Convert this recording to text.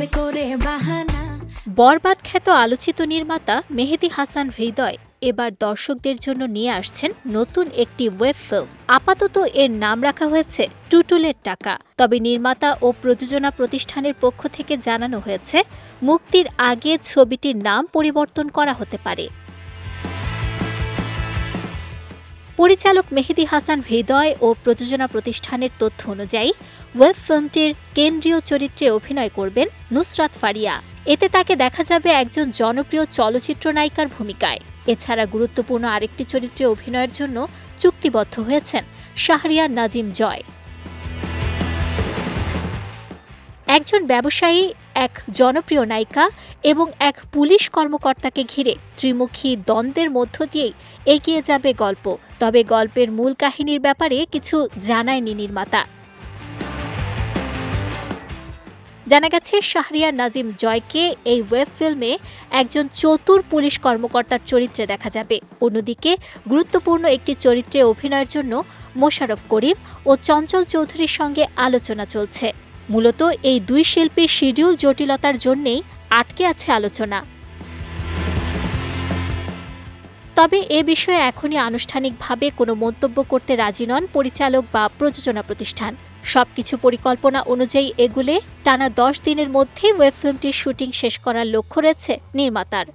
তবে করে বাহানা। বরবাদ খ্যাত আলোচিত নির্মাতা মেহেদী হাসান হৃদয় এবার দর্শকদের জন্য নিয়ে আসছেন নতুন একটি ওয়েব ফিল্ম। আপাতত এর নাম রাখা হয়েছে টুটুলের টাকা। তবে নির্মাতা ও প্রযোজনা প্রতিষ্ঠানের পক্ষ থেকে জানানো হয়েছে, মুক্তির আগে ছবিটির নাম পরিবর্তন করা হতে পারে। পরিচালক মেহেদী হাসান হৃদয় ও প্রযোজনা প্রতিষ্ঠানের তথ্য অনুযায়ী ওয়েব ফিল্মটির কেন্দ্রীয় চরিত্রে অভিনয় করবেন নুসরাত ফারিয়া। এতে তাকে দেখা যাবে একজন জনপ্রিয় চলচ্চিত্র নায়িকার ভূমিকায়। এছাড়া গুরুত্বপূর্ণ আরেকটি চরিত্রে অভিনয়ের জন্য চুক্তিবদ্ধ হয়েছেন শাহরিয়ার নাজিম জয়। একজন ব্যবসায়ী, এক জনপ্রিয় নায়িকা এবং এক পুলিশ কর্মকর্তাকে ঘিরে ত্রিমুখী দ্বন্দ্বের মধ্য দিয়েই এগিয়ে যাবে গল্প। তবে গল্পের মূল কাহিনীর ব্যাপারে কিছু জানায়নি নির্মাতা। জানা গেছে, শাহরিয়ার নাজিম জয়কে এই ওয়েব ফিল্মে একজন চতুর পুলিশ কর্মকর্তার চরিত্রে দেখা যাবে। অন্যদিকে গুরুত্বপূর্ণ একটি চরিত্রে অভিনয়ের জন্য মোশাররফ করিম ও চঞ্চল চৌধুরীর সঙ্গে আলোচনা চলছে। মূলত এই দুই শিল্পীর শিডিউল জটিলতার জন্যেই আটকে আছে আলোচনা। তবে এ বিষয়ে এখনই আনুষ্ঠানিকভাবে কোনো মন্তব্য করতে রাজি নন পরিচালক বা প্রযোজনা প্রতিষ্ঠান। সবকিছু পরিকল্পনা অনুযায়ী এগুলে টানা 10 দিনের মধ্যে ওয়েব ফিল্মটির শুটিং শেষ করার লক্ষ্য রয়েছে নির্মাতার।